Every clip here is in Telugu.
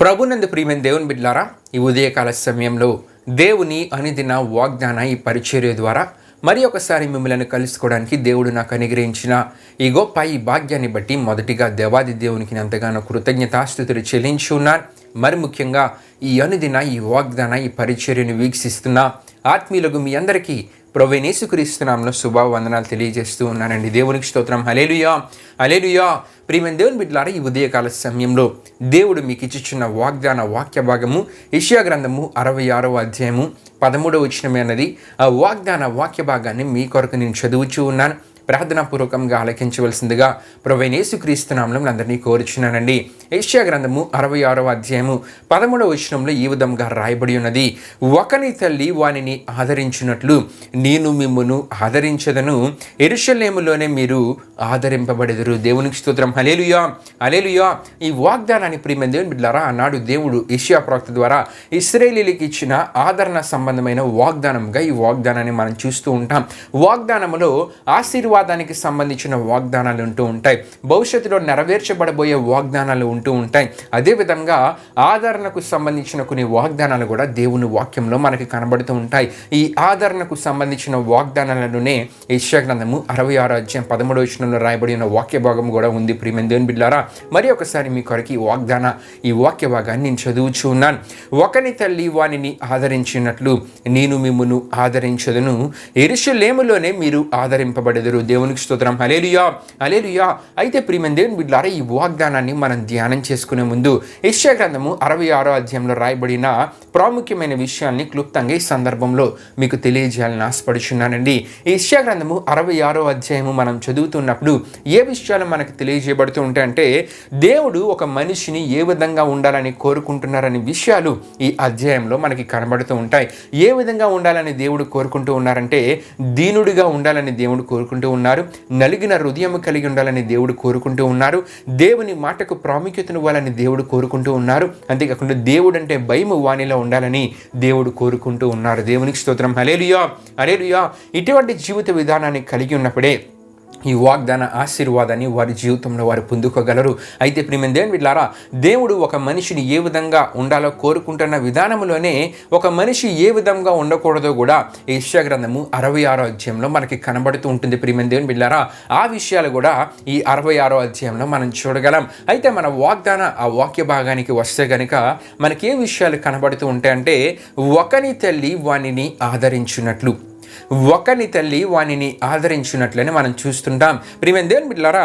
ప్రభునందు ప్రియమైన దేవుని బిడ్డలారా, ఈ ఉదయకాల సమయంలో దేవుని అనుదిన వాగ్దాన ఈ పరిచర్య ద్వారా మరి ఒకసారి మిమ్మల్ని కలుసుకోవడానికి దేవుడు నాకు అనుగ్రహించిన ఈ గొప్ప ఈ భాగ్యాన్ని బట్టి మొదటిగా దేవాది దేవునికి ఎంతగానో కృతజ్ఞతాస్తుతులు చెల్లించి ఉన్నాను. మరి ముఖ్యంగా ఈ అనుదిన ఈ వాగ్దాన ఈ పరిచర్యను వీక్షిస్తున్న ఆత్మీయులకు మీ అందరికీ ప్రభువైన యేసుక్రీస్తు నామములో శుభవందనాలు తెలియజేస్తూ ఉన్నానండి. దేవునికి స్తోత్రం. హల్లెలూయా, హల్లెలూయా. ప్రియమైన దేవుని బిడ్డలారా, ఈ ఉదయకాల సమయంలో దేవుడు మీకు ఇచ్చిన వాగ్దాన వాక్య భాగము యెషయా గ్రంథము 66వ అధ్యాయము 13వ వచనమే అన్నది. ఆ వాగ్దాన వాక్య భాగాన్ని మీ కొరకు నేను చదువుచూ ఉన్నాను. ప్రార్థనాపూర్వకంగా ఆలకించవలసిందిగా ప్రభువైన యేసుక్రీస్తు నామములో అందరినీ కోరుచున్నానండి. యెషయా గ్రంథము 66వ అధ్యాయము 13వ వచనంలో ఈ విధంగా రాయబడి ఉన్నది. ఒకని తల్లి వానిని ఆదరించినట్లు నేను మిమ్మును ఆదరించదను, యెరూషలేములోనే మీరు ఆదరింపబడెదరు. దేవునికి స్తోత్రం. హల్లెలూయా, హల్లెలూయా. ఈ వాగ్దానాన్ని ప్రియమైన దేవుని బిడ్డలారా, ఆనాడు దేవుడు యెషయా ప్రవక్త ద్వారా ఇశ్రాయేలీయులకు ఇచ్చిన ఆదరణ సంబంధమైన వాగ్దానంగా ఈ వాగ్దానాన్ని మనం చూస్తూ ఉంటాం. వాగ్దానములో ఆశీర్వాదానికి సంబంధించిన వాగ్దానాలు ఉంటూ ఉంటాయి, భవిష్యత్తులో నెరవేర్చబడబోయే వాగ్దానాలు ఉంటూ ఉంటాయి. అదేవిధంగా ఆదరణకు సంబంధించిన కొన్ని వాగ్దానాలు కూడా దేవుని వాక్యంలో మనకి కనబడుతూ ఉంటాయి. ఈ ఆదరణకు సంబంధించిన వాగ్దానాలలోనే యెషయా గ్రంథము 66వ అధ్యాయం 13వ వచనంలో రాయబడి ఉన్న వాక్య భాగం కూడా ఉంది. ప్రియమైన దేవుని బిడ్డలారా, మరి ఒకసారి మీ కొరకు ఈ వాక్య భాగాన్ని నేను చదువుచూ ఉన్నాను. ఒకని తల్లి వానిని ఆదరించినట్లు నేను మిమ్మును ఆదరించదను, యెరూషలేములోనే మీరు ఆదరింపబడెదరు. దేవునికి స్తోత్రం. హల్లెలూయా, హల్లెలూయా. అయితే ప్రియమైన దేవుని బిడ్డలారా, ఈ వాగ్దానాన్ని మనం ధ్యానం చేసుకునే ముందు యెషయా గ్రంథము 66వ అధ్యాయంలో రాయబడిన ప్రాముఖ్యమైన విషయాల్ని క్లుప్తంగా ఈ సందర్భంలో మీకు తెలియజేయాలని ఆశపడుచున్నానండి. యెషయా గ్రంథము 66వ అధ్యాయము మనం చదువుతున్నప్పుడు ఏ విషయాలు మనకు తెలియజేయబడుతూ ఉంటాయంటే, దేవుడు ఒక మనిషిని ఏ విధంగా ఉండాలని కోరుకుంటున్నారనే విషయాలు ఈ అధ్యాయంలో మనకి కనబడుతూ ఉంటాయి. ఏ విధంగా ఉండాలని దేవుడు కోరుకుంటూ ఉన్నారంటే, దీనుడిగా ఉండాలని దేవుడు కోరుకుంటూ ఉన్నారు, నలిగిన హృదయం కలిగి ఉండాలని దేవుడు కోరుకుంటూ ఉన్నారు, దేవుని మాటకు ప్రాముఖ్యతను ఇవ్వాలని దేవుడు కోరుకుంటూ ఉన్నారు. అంతేకాకుండా దేవుడు అంటే భయము వానిలో ఉండాలని దేవుడు కోరుకుంటూ ఉన్నారు. దేవునికి స్తోత్రం. హల్లెలూయా, హల్లెలూయా. ఇటువంటి జీవిత విధానాన్ని కలిగి ఉన్నప్పుడే ఈ వాగ్దాన ఆశీర్వాదాన్ని వారి జీవితంలో వారు పొందుకోగలరు. అయితే ప్రియమైన దేవుని బిడ్డలారా, దేవుడు ఒక మనిషిని ఏ విధంగా ఉండాలో కోరుకుంటున్న విధానంలోనే ఒక మనిషి ఏ విధంగా ఉండకూడదో కూడా యెషయా గ్రంథము 66వ అధ్యాయంలో మనకి కనబడుతూ ఉంటుంది. ప్రియమైన దేవుని బిడ్డలారా, ఆ విషయాలు కూడా ఈ 66వ అధ్యాయంలో మనం చూడగలం. అయితే మన ఆ వాక్య భాగానికి వస్తే గనుక మనకి ఏ విషయాలు కనబడుతూ ఉంటాయంటే, ఒకని తల్లి వానిని ఆదరించినట్లు, ఒకని తల్లి వానిని ఆదరించినట్లని మనం చూస్తుంటాం. ప్రియమైన దేవుని బిడ్డలారా,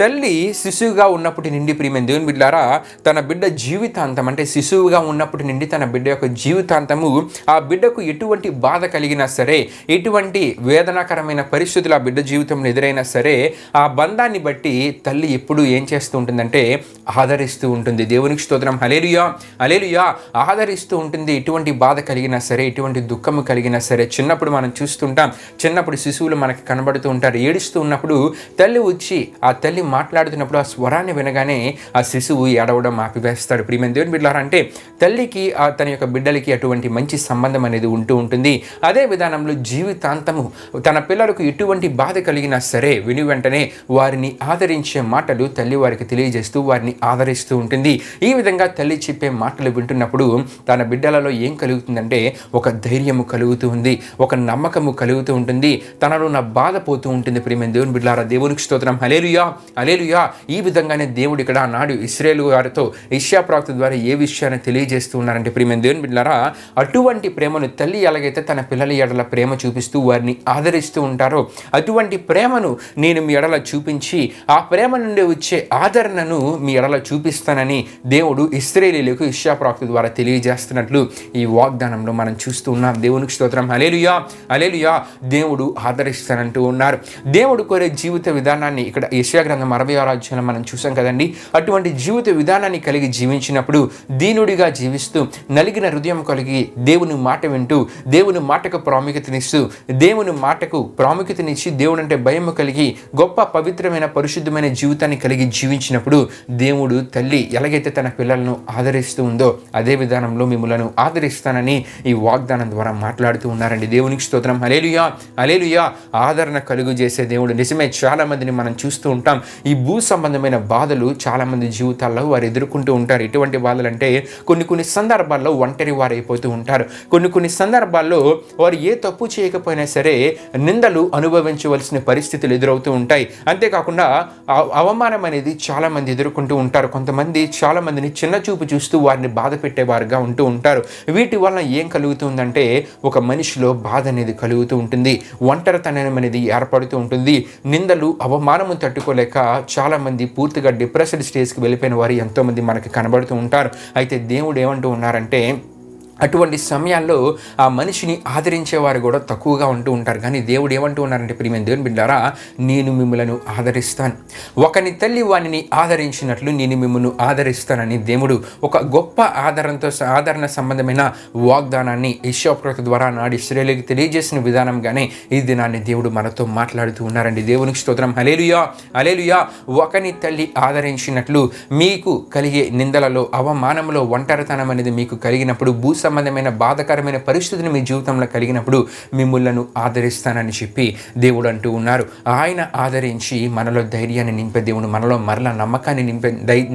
తల్లి శిశువుగా ఉన్నప్పటి నుండి ప్రియమైన దేవుని బిడ్డలారా తన బిడ్డ జీవితాంతం, అంటే శిశువుగా ఉన్నప్పటి నుండి తన బిడ్డ యొక్క జీవితాంతము ఆ బిడ్డకు ఎటువంటి బాధ కలిగినా సరే, ఎటువంటి వేదనాకరమైన పరిస్థితులు ఆ బిడ్డ జీవితంలో ఎదురైనా సరే, ఆ బంధాన్ని బట్టి తల్లి ఎప్పుడు ఏం చేస్తూ ఉంటుందంటే ఆదరిస్తూ ఉంటుంది. దేవునికి స్తోత్రం. హల్లెలూయా, హల్లెలూయా. ఆదరిస్తూ ఉంటుంది. ఎటువంటి బాధ కలిగినా సరే, ఎటువంటి దుఃఖము కలిగినా సరే. చిన్నప్పుడు మనం చూస్తుంటాం, చిన్నప్పుడు శిశువులు మనకి కనబడుతూ ఉంటారు. ఏడుస్తూ ఉన్నప్పుడు తల్లి వచ్చి ఆ తల్లి మాట్లాడుతున్నప్పుడు ఆ స్వరాన్ని వినగానే ఆ శిశువు ఏడవడం ఆపివేస్తాడు. ప్రియమైన దేవుని బిడ్డలారా, అంటే తల్లికి తన యొక్క బిడ్డలకి అటువంటి మంచి సంబంధం అనేది ఉంటూ ఉంటుంది. అదే విధానంలో జీవితాంతము తన పిల్లలకు ఎటువంటి బాధ కలిగినా సరే విని వెంటనే వారిని ఆదరించే మాటలు తల్లి వారికి తెలియజేస్తూ వారిని ఆదరిస్తూ ఉంటుంది. ఈ విధంగా తల్లి చెప్పే మాటలు వింటున్నప్పుడు తన బిడ్డలలో ఏం కలుగుతుందంటే ఒక ధైర్యము కలుగుతూ ఉంది, ఒక నమ్మకము కలుగుతూ ఉంటుంది, తనలో ఉన్న బాధ పోతూ ఉంటుంది. ప్రియమైన దేవుని బిడ్డలారా, దేవునికి స్తోత్రం. హల్లెలూయా, హల్లెలూయా. ఈ విధంగానే దేవుడు ఇక్కడ నాడు ఇశ్రాయేలు వారితో యెషయా ప్రవక్త ద్వారా ఏ విషయాన్ని తెలియజేస్తూ ఉన్నారంటే, ప్రియమైన దేవుని బిడ్డలారా, అటువంటి ప్రేమను తల్లి ఎలాగైతే తన పిల్లల ఎడల ప్రేమ చూపిస్తూ వారిని ఆదరిస్తూ ఉంటారో, అటువంటి ప్రేమను నేను మీ ఎడల చూపించి ఆ ప్రేమ నుండి వచ్చే ఆదరణను మీ ఎడల చూపిస్తానని దేవుడు ఇశ్రాయేలీయులకు యెషయా ప్రవక్త ద్వారా తెలియజేస్తున్నట్లు ఈ వాగ్దానంలో మనం చూస్తూ ఉన్నాం. దేవునికి స్తోత్రం. హల్లెలూయా, హల్లెలూయా. దేవుడు ఆదరిస్తానంటూ ఉన్నారు. దేవుడు కోరే జీవిత విధానాన్ని ఇక్కడ యెషయా గ్రంథం 66వ అధ్యాయంలో మనం చూసాం కదండి. అటువంటి జీవిత విధానాన్ని కలిగి జీవించినప్పుడు, దీనుడిగా జీవిస్తూ నలిగిన హృదయం కలిగి దేవుని మాట వింటూ, దేవుని మాటకు ప్రాముఖ్యతనిస్తూ, దేవుని మాటకు ప్రాముఖ్యతనిచ్చి దేవుడు అంటే భయం కలిగి గొప్ప పవిత్రమైన పరిశుద్ధమైన జీవితాన్ని కలిగి జీవించినప్పుడు దేవుడు తల్లి ఎలాగైతే తన పిల్లలను ఆదరిస్తూ ఉందో అదే విధానంలో మిమ్మలను ఆదరిస్తానని ఈ వాగ్దానం ద్వారా మాట్లాడుతూ ఉన్నారండి. దేవునికి స్తోత్రం. స్తోత్రం. హల్లెలూయా, హల్లెలూయా. ఆదరణ కలుగు చేసే దేవుడు. నిజమే, చాలామందిని మనం చూస్తూ ఉంటాం. ఈ భూ సంబంధమైన బాధలు చాలామంది జీవితాల్లో వారు ఎదుర్కొంటూ ఉంటారు. ఎటువంటి బాధలు అంటే కొన్ని సందర్భాల్లో ఒంటరి వారు అయిపోతూ ఉంటారు. కొన్ని సందర్భాల్లో వారు ఏ తప్పు చేయకపోయినా సరే నిందలు అనుభవించవలసిన పరిస్థితులు ఎదురవుతూ ఉంటాయి. అంతేకాకుండా అవమానం అనేది చాలామంది ఎదుర్కొంటూ ఉంటారు. కొంతమంది చాలామందిని చిన్న చూపు చూస్తూ వారిని బాధ పెట్టేవారుగా ఉంటూ ఉంటారు. వీటి వల్ల ఏం కలుగుతుందంటే ఒక మనిషిలో బాధ అనేది కలుగుతూ ఉంటుంది, ఒంటరితనం అనేది ఏర్పడుతూ ఉంటుంది. నిందలు అవమానము తట్టుకోలేక చాలామంది పూర్తిగా డిప్రెస్డ్ స్టేజ్కి వెళ్ళిపోయిన వారు ఎంతోమంది మనకి కనబడుతూ ఉంటారు. అయితే దేవుడు ఏమంటూ ఉన్నారంటే అటువంటి సమయాల్లో ఆ మనిషిని ఆదరించేవారు కూడా తక్కువగా ఉంటూ ఉంటారు. కానీ దేవుడు ఏమంటూ ఉన్నారంటే, ప్రియమైన దేవుని బిడ్డలారా, నేను మిమ్మలను ఆదరిస్తాను, ఒకని తల్లి వానిని ఆదరించినట్లు నేను మిమ్మల్ని ఆదరిస్తానని దేవుడు ఒక గొప్ప ఆదరణ సంబంధమైన వాగ్దానాన్ని యెషయా ప్రవక్త ద్వారా నాడు ఇశ్రాయేలుకి తెలియజేసిన విధానంగానే ఈ దినాన్ని దేవుడు మనతో మాట్లాడుతూ ఉన్నారండి. దేవునికి స్తోత్రం. హల్లెలూయా, హల్లెలూయా. ఒకని తల్లి ఆదరించినట్లు మీకు కలిగే నిందలలో, అవమానంలో, ఒంటరితనం అనేది మీకు కలిగినప్పుడు, భూ సంబంధమైన బాధకరమైన పరిస్థితులు మీ జీవితంలో కలిగినప్పుడు మిమ్మల్ని ఆదరిస్తానని చెప్పి దేవుడు అంటూ ఉన్నారు. ఆయన ఆదరించి మనలో ధైర్యాన్ని నింపే దేవుడు, మనలో మరలా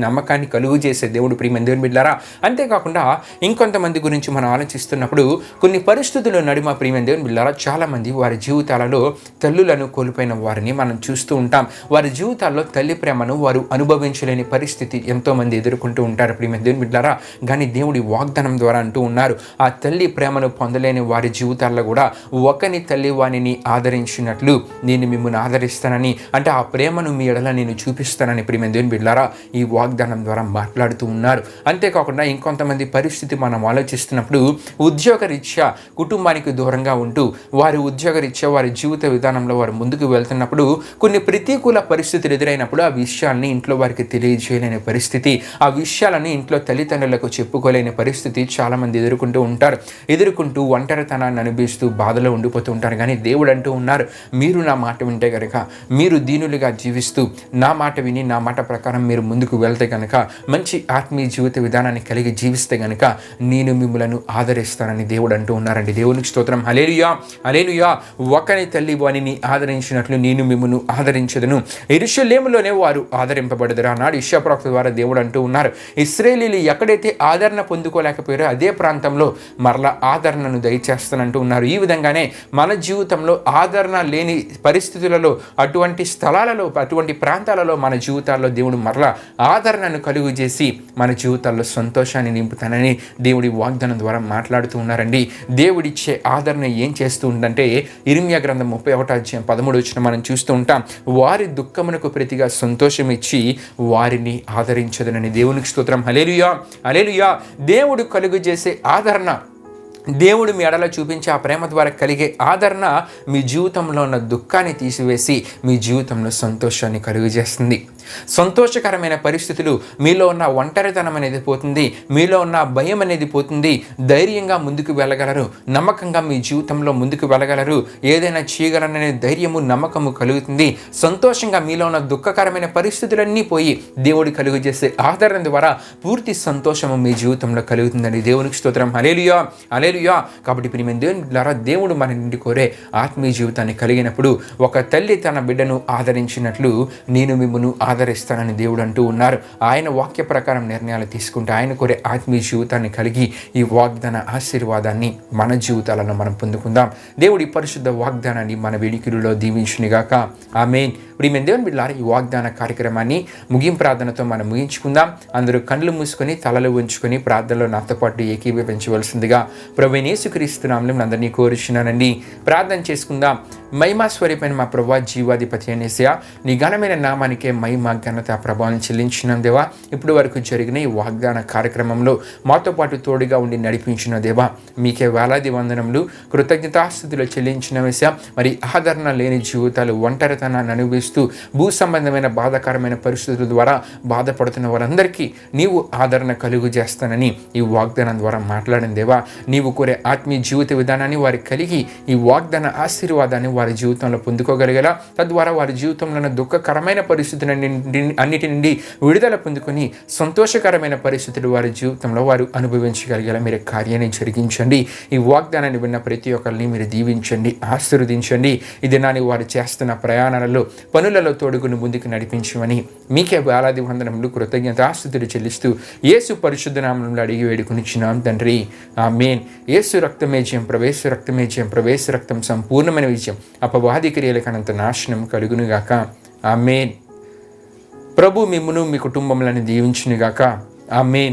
నమ్మకాన్ని కలుగు చేసే దేవుడు. ప్రియమైన దేవుని బిడ్డలారా, అంతేకాకుండా ఇంకొంతమంది గురించి మనం ఆలోచిస్తున్నప్పుడు కొన్ని పరిస్థితుల నడుమ ప్రియమైన దేవుని బిడ్డలారా చాలామంది వారి జీవితాలలో తల్లులను కోల్పోయిన వారిని మనం చూస్తూ ఉంటాం. వారి జీవితాల్లో తల్లి ప్రేమను వారు అనుభవించలేని పరిస్థితి ఎంతోమంది ఎదుర్కొంటూ ఉంటారు. ప్రియమైన దేవుని బిడ్డలారా, కానీ దేవుడి వాగ్దానం ద్వారా అంటూ ఉన్నారు, ఆ తల్లి ప్రేమను పొందలేని వారి జీవితాల్లో కూడా ఒకని తల్లి వానిని ఆదరించినట్లు నేను మిమ్మల్ని ఆదరిస్తానని, అంటే ఆ ప్రేమను మీ ఎడల నేను చూపిస్తానని ప్రియమైన దేవుని బిడ్డలారా ఈ వాగ్దానం ద్వారా మాట్లాడుతూ ఉన్నారు. అంతేకాకుండా ఇంకొంతమంది పరిస్థితి మనం ఆలోచిస్తున్నప్పుడు ఉద్యోగరీత్యా కుటుంబానికి దూరంగా ఉంటూ వారి ఉద్యోగరీత్యా వారి జీవిత విధానంలో వారు ముందుకు వెళ్తున్నప్పుడు కొన్ని ప్రతికూల పరిస్థితులు ఎదురైనప్పుడు ఆ విషయాల్ని ఇంట్లో వారికి తెలియజేయలేని పరిస్థితి, ఆ విషయాలని ఇంట్లో తల్లిదండ్రులకు చెప్పుకోలేని పరిస్థితి చాలామంది ఎదుర్కొంటూ ఒంటరితనాన్ని అనుభవిస్తూ బాధలో ఉండిపోతూ ఉంటారు. కానీ దేవుడు అంటూ ఉన్నారు, మీరు నా మాట వింటే కనుక, మీరు దీనులుగా జీవిస్తూ నా మాట విని నా మాట ప్రకారం మీరు ముందుకు వెళ్తే కనుక, మంచి ఆత్మీయ జీవిత విధానాన్ని కలిగి జీవిస్తే కనుక నేను మిమ్మలను ఆదరిస్తానని దేవుడు అంటూ ఉన్నారండి. దేవునికి స్తోత్రం. హల్లెలూయా, హల్లెలూయా. ఒకని తల్లి వానిని ఆదరించినట్లు నేను మిమ్మల్ని ఆదరించదును. యెరూషలేములోనే వారు ఆదరింపబడదురు అన్నాడు యెషయా ప్రవక్త ద్వారా దేవుడు అంటూ ఉన్నారు. ఇశ్రాయేలీయులు ఎక్కడైతే ఆదరణ పొందుకోలేకపోయారో అదే ప్రాంతంలో మరలా ఆదరణను దయచేస్తానంటూ ఉన్నారు. ఈ విధంగానే మన జీవితంలో ఆదరణ లేని పరిస్థితులలో, అటువంటి స్థలాలలో, అటువంటి ప్రాంతాలలో మన జీవితాల్లో దేవుడు మరలా ఆదరణను కలుగు చేసి మన జీవితాల్లో సంతోషాన్ని నింపుతానని దేవుడి వాగ్దానం ద్వారా మాట్లాడుతూ ఉన్నారండి. దేవుడిచ్చే ఆదరణ ఏం చేస్తూ ఉందంటే ఇర్మియా గ్రంథం 31:13 మనం చూస్తూ ఉంటాం, వారి దుఃఖమునకు ప్రతిగా సంతోషం ఇచ్చి వారిని ఆదరించదనని. దేవునికి స్తోత్రం. హల్లెలూయా, హల్లెలూయా. దేవుడు కలుగు చేసే ఆదరణ, దేవుడు మీ ఎడల చూపించే ఆ ప్రేమ ద్వారా కలిగే ఆదరణ మీ జీవితంలో ఉన్న దుఃఖాన్ని తీసివేసి మీ జీవితంలో సంతోషాన్ని కలుగజేస్తుంది. సంతోషకరమైన పరిస్థితులు, మీలో ఉన్న ఒంటరితనం అనేది పోతుంది, మీలో ఉన్న భయం అనేది పోతుంది. ధైర్యంగా ముందుకు వెళ్ళగలరు, నమ్మకంగా మీ జీవితంలో ముందుకు వెళ్ళగలరు, ఏదైనా చేయగలరనే ధైర్యము నమ్మకము కలుగుతుంది. సంతోషంగా మీలో ఉన్న దుఃఖకరమైన పరిస్థితులన్నీ పోయి దేవుడు కలుగు చేసే ఆదరణ ద్వారా పూర్తి సంతోషము మీ జీవితంలో కలుగుతుందండి. దేవునికి స్తోత్రం. హల్లెలూయా, హల్లెలూయా. కాబట్టి ప్రియమైన దేవుని ద్వారా దేవుడు మన నుండి కోరే ఆత్మీయ జీవితాన్ని కలిగినప్పుడు ఒక తల్లి తన బిడ్డను ఆదరించినట్లు నేను మిమ్మల్ని ఆదరిస్తానని దేవుడు అంటూ ఉన్నారు. ఆయన వాక్య ప్రకారం నిర్ణయాలు తీసుకుంటే ఆయన కోరే ఆత్మీయ జీవితాన్ని కలిగి ఈ వాగ్దాన ఆశీర్వాదాన్ని మన జీవితాలను మనం పొందుకుందాం. దేవుడి పరిశుద్ధ వాగ్దానాన్ని మన వేడికిలో దీవించునిగాక. ఆమేన్. ప్రియమైన దేవుని బిడ్డలారా, ఈ వాగ్దాన కార్యక్రమాన్ని ముగింపు ప్రార్థనతో మనం ముగించుకుందాం. అందరూ కళ్ళు మూసుకొని తలలు ఉంచుకొని ప్రార్థనలో నాతో పాటు ఏకీభవించవలసిందిగా ప్రభువైన యేసుక్రీస్తు నామములో అందరినీ కోరుచున్నానండి. ప్రార్థన చేసుకుందాం. మహిమా స్వరూపైన మా ప్రభువా, జీవాధిపతి అయిన యేసయ్యా, నీ ఘనమైన నామానికే మహిమ, ఘనత, ప్రభావం చెల్లించిన దేవా, ఇప్పుడు వరకు జరిగిన ఈ వాగ్దాన కార్యక్రమంలో మాతో పాటు తోడుగా ఉండి నడిపించిన దేవా, మీకే వేలాది వందనములు, కృతజ్ఞతాస్తుతులు చెల్లించిన యేసయ్యా. మరి ఆదరణ లేని జీవితాలు, ఒంటరితనాన్ని అనుభవిస్తూ భూ సంబంధమైన బాధాకరమైన పరిస్థితుల ద్వారా బాధపడుతున్న వారందరికీ నీవు ఆదరణ కలుగు చేస్తానని ఈ వాగ్దానం ద్వారా మాట్లాడిన దేవా, నీవు కోరే ఆత్మీయ జీవిత విధానాన్ని వారికి కలిగి ఈ వాగ్దాన ఆశీర్వాదాన్ని వారి జీవితంలో పొందుకోగలిగేలా, తద్వారా వారి జీవితంలో ఉన్న దుఃఖకరమైన పరిస్థితుల అన్నిటి నుండి విడుదల పొందుకొని సంతోషకరమైన పరిస్థితులు వారి జీవితంలో వారు అనుభవించగలిగేలా మీరు కార్యాన్ని జరిగించండి. ఈ వాగ్దానాన్ని విన్న ప్రతి ఒక్కరిని మీరు దీవించండి, ఆశీర్వదించండి. ఈ దినాన్ని వారు చేస్తున్న ప్రయాణాలలో, పనులలో తోడుగుని ముందుకు నడిపించమని మీకే వేలాది వందనములు, కృతజ్ఞతాస్తుతులు చెల్లిస్తూ యేసు పరిశుద్ధ నామములో అడిగి వేడుకొనిచున్నాం తండ్రి, ఆమేన్. యేసు రక్తమే జయం, ప్రవేశ రక్తమే జయం, ప్రవేశ రక్తం సంపూర్ణమైన విజయం, అపవాది క్రియలకు అనంత నాశనం కలుగునుగాక, ఆమేన్. ప్రభు మిమ్మును మీ కుటుంబములను దీవించునుగాక, ఆమేన్.